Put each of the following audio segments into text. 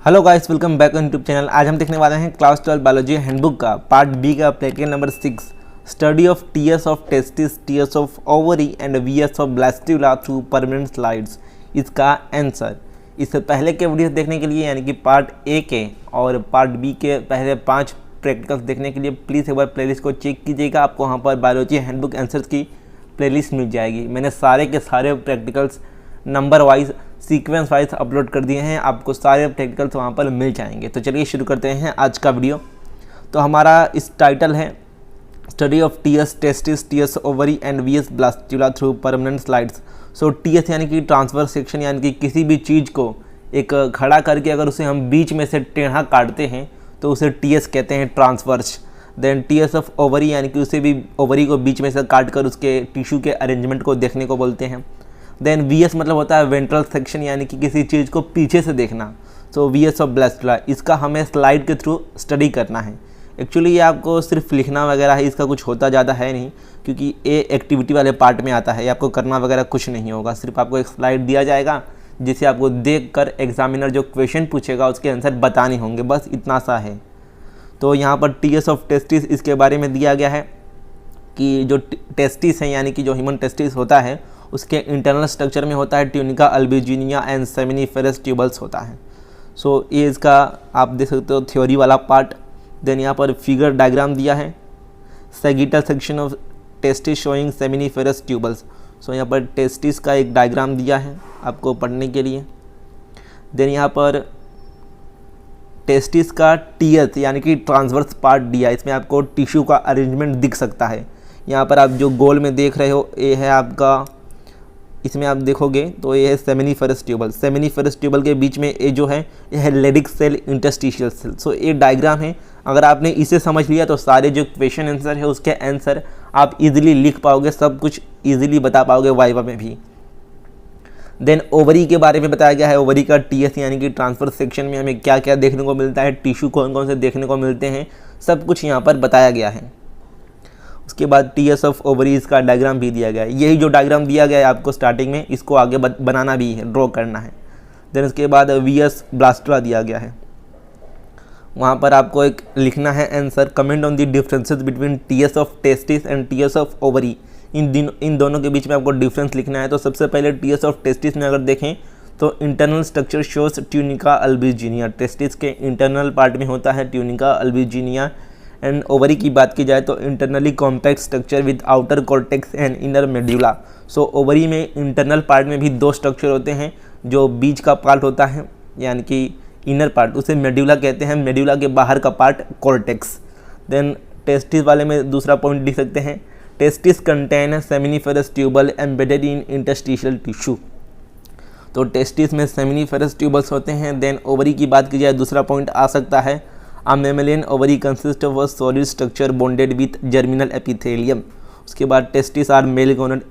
Hello guys, welcome back on YouTube channel. आज हम देखने वाले हैं क्लास 12 बायोलॉजी हैंडबुक का पार्ट बी का practical number 6 study of TS of testis, TS of ovary and VS of blastula through permanent slides. इसका answer इससे पहले के वीडियोस देखने के लिए यानी कि पार्ट ए के और पार्ट बी के पहले 5 प्रैक्टिकल्स देखने के लिए प्लीज़ एक बार प्लेलिस्ट को चेक कीजिएगा। आपको वहाँ पर बायोलॉजी हैंडबुक आंसर्स की प्लेलिस्ट मिल जाएगी। मैंने सारे के सारे practicals number wise sequence wise upload कर दिए हैं, आपको सारे प्रैक्टिकल्स वहाँ पर मिल जाएंगे। तो चलिए शुरू करते हैं आज का वीडियो। तो हमारा इस टाइटल है study of TS testis, TS ovary and VS blastula through permanent slides. So TS यानी कि ट्रांसफर सेक्शन, यानी कि किसी भी चीज़ को एक खड़ा करके अगर उसे हम बीच में से टेढ़ा काटते हैं तो उसे टीएस कहते हैं, transverse. Then TS of ovary यानी कि उसे भी ओवरी को बीच में से काट कर उसके टिश्यू के अरेंजमेंट को देखने को बोलते हैं। देन वीएस मतलब होता है वेंट्रल सेक्शन, यानी कि किसी चीज़ को पीछे से देखना। सो वीएस ऑफ ब्लास्टुला, इसका हमें स्लाइड के थ्रू स्टडी करना है। एक्चुअली ये आपको सिर्फ लिखना वगैरह है, इसका कुछ होता ज़्यादा है नहीं, क्योंकि ये एक्टिविटी वाले पार्ट में आता है। ये आपको करना वगैरह कुछ नहीं होगा, सिर्फ आपको एक स्लाइड दिया जाएगा जिसे आपको देख कर एग्जामिनर जो क्वेश्चन पूछेगा उसके आंसर बताने होंगे, बस इतना सा है। तो यहाँ पर टीएस ऑफ टेस्टिस इसके बारे में दिया गया है कि जो टेस्टिस है यानी कि जो ह्यूमन टेस्टिस होता है उसके इंटरनल स्ट्रक्चर में होता है ट्यूनिका अल्बिजिनिया एंड सेमिनिफेरस ट्यूबल्स होता है। सो ये इसका आप देख सकते हो थ्योरी वाला पार्ट। देन यहाँ पर फिगर डायग्राम दिया है, sagittal section of testis showing seminiferous tubules. So यहाँ पर टेस्टिस का एक डायग्राम दिया है आपको पढ़ने के लिए। देन यहाँ पर टेस्टिस का टीएस यानी कि ट्रांसवर्स पार्ट दिया है, इसमें आपको टिश्यू का अरेंजमेंट दिख सकता है। यहाँ पर आप जो गोल में देख रहे हो ये है आपका, इसमें आप देखोगे तो ये है सेमिनिफेरस ट्यूबल। सेमिनिफेरस ट्यूबल के बीच में ये जो है ये है लेडिक सेल, इंटरस्टिशियल सेल। सो ये डायग्राम है, अगर आपने इसे समझ लिया तो सारे जो क्वेश्चन आंसर है उसके आंसर आप इजीली लिख पाओगे, सब कुछ इजीली बता पाओगे वाइवा में भी। देन ओवरी के बारे में बताया गया है। ओवरी का टीएस यानी कि ट्रांसफर सेक्शन में हमें क्या क्या देखने को मिलता है, टिश्यू कौन कौन से देखने को मिलते हैं, सब कुछ यहाँ पर बताया गया है। उसके बाद टीएस ऑफ ओवरीज का डायग्राम भी दिया गया है। यही जो डायग्राम दिया गया है आपको स्टार्टिंग में, इसको आगे बनाना भी है, ड्रॉ करना है। देन उसके बाद वीएस ब्लास्टुला दिया गया है, वहाँ पर आपको एक लिखना है answer, comment on the differences between TS of testis and TS of ovary. इन दोनों के बीच में आपको डिफरेंस लिखना है। तो सबसे पहले टीएस ऑफ टेस्टिस में अगर देखें तो internal structure shows tunica albuginea. Testis के इंटरनल पार्ट में होता है ट्यूनिका अल्बिजिनिया। एंड ओवरी की बात की जाए तो internally compact structure with outer cortex and inner medulla. So ovary में इंटरनल पार्ट में भी 2 स्ट्रक्चर होते हैं, जो बीच का पार्ट होता है यानी कि इनर पार्ट उसे मेड्यूला कहते हैं, मेड्यूला के बाहर का पार्ट कॉर्टेक्स। देन टेस्टिस वाले में दूसरा पॉइंट लिख सकते हैं, testis contain seminiferous tubule embedded in interstitial tissue. तो टेस्टिस में सेमिनिफेरस ट्यूबल्स होते हैं। देन ओवरी की बात की जाए दूसरा पॉइंट आ सकता है, A mammalian ovary consists of a solid structure bonded with germinal epithelium। उसके बाद टेस्टिस आर मेल गोनड।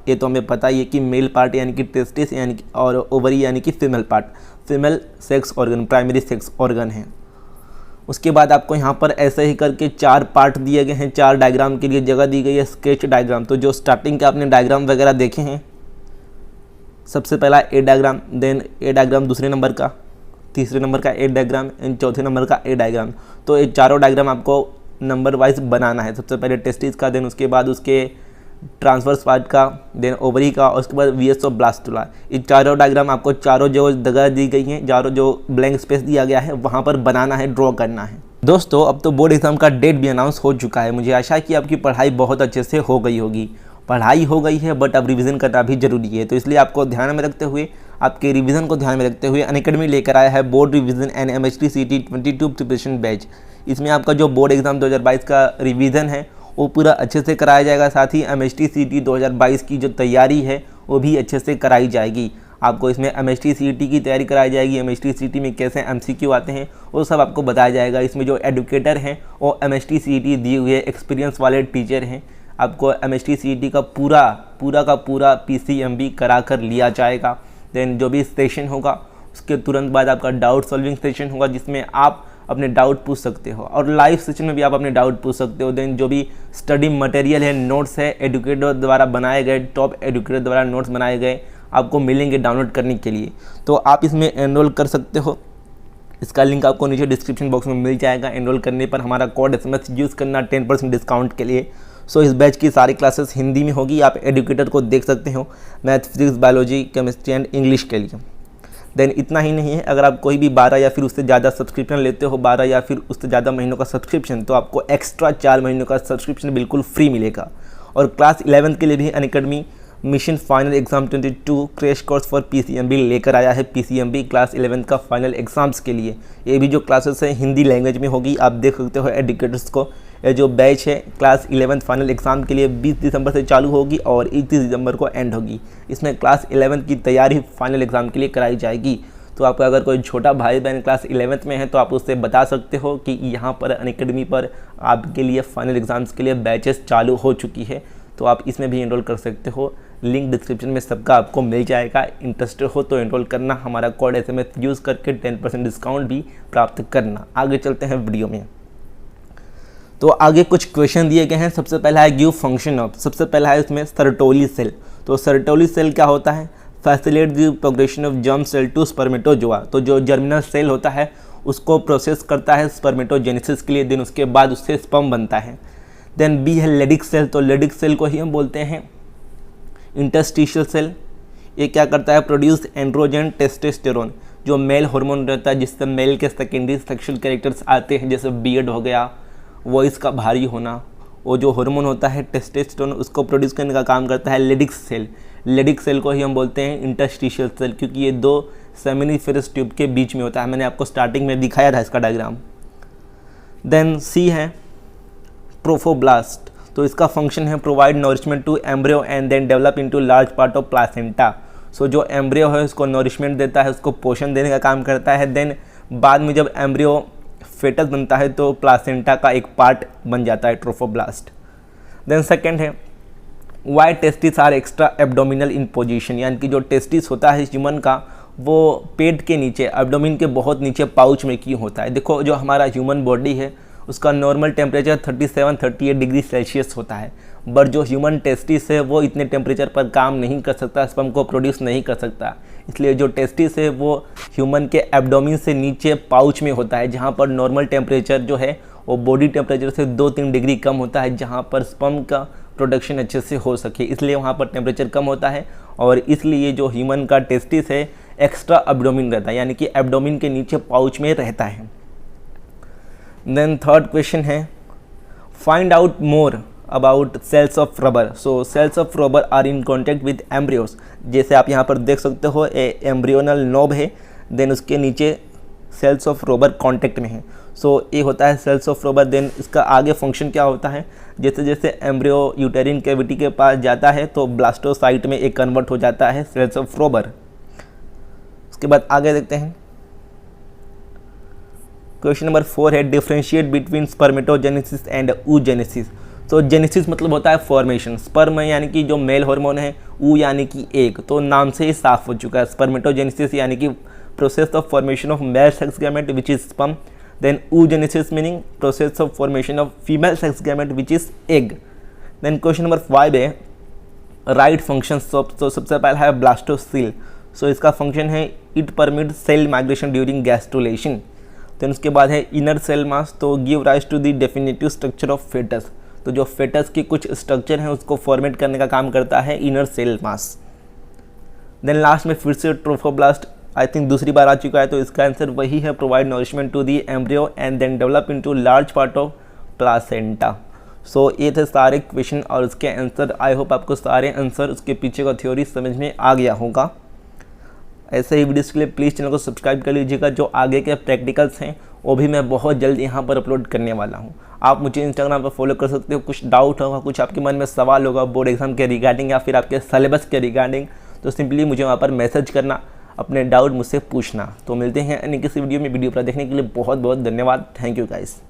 ये तो हमें पता ही है कि मेल पार्ट यानी कि टेस्टिस यानी कि और ओवरी यानी कि female part, female sex organ, primary sex organ है। उसके बाद आपको यहाँ पर ऐसे ही करके 4 पार्ट दिए गए हैं, 4 डायग्राम के लिए जगह दी गई है, स्केच डायग्राम। तो जो स्टार्टिंग के आपने डायग्राम वगैरह देखे हैं, सबसे पहला ए डायग्राम, देन ए डायग्राम दूसरे नंबर का, तीसरे नंबर का ए डायग्राम एंड चौथे नंबर का ए डायग्राम। तो ये चारों डायग्राम आपको नंबर वाइज बनाना है। सबसे पहले टेस्टिस का, देन उसके बाद उसके ट्रांसवर्स पार्ट का, देन ओवरी का, और उसके बाद वीएस ऑफ ब्लास्टुला। ये चारों डायग्राम आपको चारों जो जगह दी गई हैं, चारों जो ब्लैंक स्पेस दिया गया है वहाँ पर बनाना है, ड्रॉ करना है। दोस्तों अब तो बोर्ड एग्जाम का डेट भी अनाउंस हो चुका है। मुझे आशा है कि आपकी पढ़ाई बहुत अच्छे से हो गई होगी। पढ़ाई हो गई है बट अब रिवीजन करना भी जरूरी है। तो इसलिए आपको ध्यान में रखते हुए, आपके रिवीजन को ध्यान में रखते हुए अनअकैडमी लेकर आया है बोर्ड रिवीजन एंड एमएचटी सीटी 22 प्रिपरेशन बैच। इसमें आपका जो बोर्ड एग्जाम 2022 का रिवीजन है वो पूरा अच्छे से कराया जाएगा, साथ ही एमएचटी सीटी 2022 की जो तैयारी है वो भी अच्छे से कराई जाएगी। आपको इसमें एमएचटी सीटी की तैयारी कराई जाएगी, एमएचटी सीटी में कैसे एमसीक्यू आते हैं वो सब आपको बताया जाएगा। इसमें जो एडुकेटर हैं वो एमएचटी सीटी दिए हुए एक्सपीरियंस वाले टीचर हैं। आपको एमएचटी सीटी का पूरा पीसीएमबी करा कर लिया जाएगा। देन जो भी सेशन होगा उसके तुरंत बाद आपका डाउट सॉल्विंग सेशन होगा, जिसमें आप अपने डाउट पूछ सकते हो, और लाइव सेशन में भी आप अपने डाउट पूछ सकते हो। देन जो भी स्टडी मटेरियल है, नोट्स है, एडुकेटर द्वारा बनाए गए, टॉप एडुकेटर द्वारा नोट्स बनाए गए आपको मिलेंगे डाउनलोड करने के लिए। तो आप इसमें एनरोल कर सकते हो। इसका लिंक आपको नीचे डिस्क्रिप्शन बॉक्स में मिल जाएगा। एनरोल करने पर हमारा कोड SMS यूज़ करना 10% डिस्काउंट के लिए। सो इस बैच की सारी क्लासेस हिंदी में होगी, आप एडुकेटर को देख सकते हो, math, physics, biology, chemistry and English के लिए। देन इतना ही नहीं है, अगर आप कोई भी 12 या फिर उससे ज़्यादा सब्सक्रिप्शन लेते हो, 12 या फिर उससे ज़्यादा महीनों का सब्सक्रिप्शन, तो आपको एक्स्ट्रा 4 महीनों का सब्सक्रिप्शन बिल्कुल फ्री मिलेगा। और क्लास 11 के लिए भी Unacademy mission final exam 22 crash course for PCMB लेकर आया है। PCMB क्लास 11 का फाइनल एग्जाम्स के लिए ये भी जो क्लासेस है हिंदी लैंग्वेज में होगी, आप देख सकते हो एडुकेटर्स को। ये जो बैच है क्लास 11 फाइनल एग्ज़ाम के लिए 20 दिसंबर से चालू होगी और 31 दिसंबर को एंड होगी। इसमें क्लास 11 की तैयारी फाइनल एग्ज़ाम के लिए कराई जाएगी। तो आपका अगर कोई छोटा भाई बहन क्लास 11th में है तो आप उससे बता सकते हो कि यहाँ पर अनअकैडमी पर आपके लिए फाइनल एग्ज़ाम्स के लिए बैचेस चालू हो चुकी है, तो आप इसमें भी एनरोल कर सकते हो। लिंक डिस्क्रिप्शन में सबका आपको मिल जाएगा। इंटरेस्टेड हो तो एनरोल करना, हमारा कोड SMS यूज़ करके 10% डिस्काउंट भी प्राप्त करना। आगे चलते हैं वीडियो में। तो आगे कुछ क्वेश्चन दिए गए हैं। सबसे पहला है गिव फंक्शन ऑफ, सबसे पहला है इसमें सर्टोली सेल। तो सर्टोली सेल क्या होता है? Facilitate the progression of germ cell to spermatozoa. तो जो जर्मिनल सेल होता है उसको प्रोसेस करता है स्पर्मेटोजेनेसिस के लिए, देन उसके बाद उससे स्पर्म बनता है। देन बी है लेडिक सेल। तो लेडिक सेल को ही हम बोलते हैं इंटरस्टिशियल सेल। ये क्या करता है? प्रोड्यूस एंड्रोजन टेस्टोस्टेरोन, जो मेल हार्मोन रहता है जिससे मेल के सेकेंडरी सेक्सुअल कैरेक्टर्स आते हैं, जैसे बियर्ड हो गया, वॉइस का भारी होना, वो जो हार्मोन होता है टेस्टोस्टेरोन उसको प्रोड्यूस करने का काम करता है लेडिक सेल। लेडिक सेल को ही हम बोलते हैं इंटरस्टिशियल सेल, क्योंकि ये दो सेमिनिफेरस ट्यूब के बीच में होता है। मैंने आपको स्टार्टिंग में दिखाया था इसका डायग्राम। देन सी है ट्रोफोब्लास्ट। तो इसका फंक्शन है provide nourishment to embryo and then develop into large part of placenta. So जो एम्ब्रियो है उसको नरिशमेंट देता है, उसको पोषण देने का काम करता है। देन बाद में जब एम्ब्रियो फेटस बनता है तो प्लासेंटा का एक पार्ट बन जाता है ट्रोफोब्लास्ट। देन सेकंड है why testis are extra abdominal in position, यानी कि जो टेस्टिस होता है ह्यूमन का वो पेट के नीचे, एब्डोमिन के बहुत नीचे पाउच में क्यों होता है? देखो जो हमारा ह्यूमन बॉडी है उसका नॉर्मल टेम्परेचर 37-38 डिग्री सेल्सियस होता है, बट जो ह्यूमन टेस्टिस है वो इतने टेम्परेचर पर काम नहीं कर सकता, स्पर्म को प्रोड्यूस नहीं कर सकता। इसलिए जो टेस्टिस है वो ह्यूमन के एब्डोमिन से नीचे पाउच में होता है, जहाँ पर नॉर्मल टेम्परेचर जो है वो बॉडी टेम्परेचर से 2-3 डिग्री कम होता है, जहाँ पर स्पर्म का प्रोडक्शन अच्छे से हो सके, इसलिए वहाँ पर टेम्परेचर कम होता है। और इसलिए जो ह्यूमन का टेस्टिस है एक्स्ट्रा एब्डोमिन रहता है, यानी कि एब्डोमिन के नीचे पाउच में रहता है। देन थर्ड क्वेश्चन है find out more about cells of Rauber. So cells of Rauber are in contact with embryos. जैसे आप यहाँ पर देख सकते हो एम्ब्रियोनल नोब है, देन उसके नीचे सेल्स ऑफ रबर कॉन्टैक्ट में है। सो ये होता है सेल्स ऑफ रबर। देन इसका आगे फंक्शन क्या होता है? जैसे जैसे एम्ब्रियो यूटेरिन कैविटी के पास जाता है तो ब्लास्टोसाइट में एक कन्वर्ट हो जाता है सेल्स ऑफ रबर। उसके बाद आगे देखते हैं। क्वेश्चन नंबर 4 है differentiate between spermatogenesis and oogenesis। तो जेनेसिस मतलब होता है फॉर्मेशन, स्पर्म यानी कि जो मेल हार्मोन है, ऊ यानी कि एक, तो नाम से ही साफ हो चुका है। स्पर्मेटोजेनेसिस यानी कि process of formation of male sex gamete which is sperm. Then oogenesis meaning process of formation of female sex gamete which is egg. Then question number 5 है राइट फंक्शंस ऑफ। तो सबसे पहला है ब्लास्टोसील। सो इसका function है it permit cell migration during gastrulation. Then उसके बाद है इनर सेल मास। तो give rise to the definitive structure of foetus. तो जो फेटस की कुछ स्ट्रक्चर है उसको फॉर्मेट करने का काम करता है इनर सेल मास। देन लास्ट में फिर से ट्रोफोब्लास्ट आई थिंक दूसरी बार आ चुका है, तो इसका आंसर वही है provide nourishment to the embryo and then develop into large part of placenta. So ये थे सारे क्वेश्चन और उसके आंसर। आई होप आपको सारे आंसर उसके पीछे का थ्योरी समझ में आ गया होगा। ऐसे ही वीडियोस के लिए प्लीज़ चैनल को सब्सक्राइब कर लीजिएगा। जो आगे के प्रैक्टिकल्स हैं वो भी मैं बहुत जल्द यहाँ पर अपलोड करने वाला हूँ। आप मुझे इंस्टाग्राम पर फॉलो कर सकते हो। कुछ डाउट होगा, कुछ आपके मन में सवाल होगा बोर्ड एग्जाम के रिगार्डिंग या फिर आपके सिलेबस के रिगार्डिंग, तो सिंपली मुझे वहाँ पर मैसेज करना, अपने डाउट मुझसे पूछना। तो मिलते हैं अन्य किसी वीडियो में। वीडियो पर देखने के लिए बहुत बहुत धन्यवाद। Thank you guys.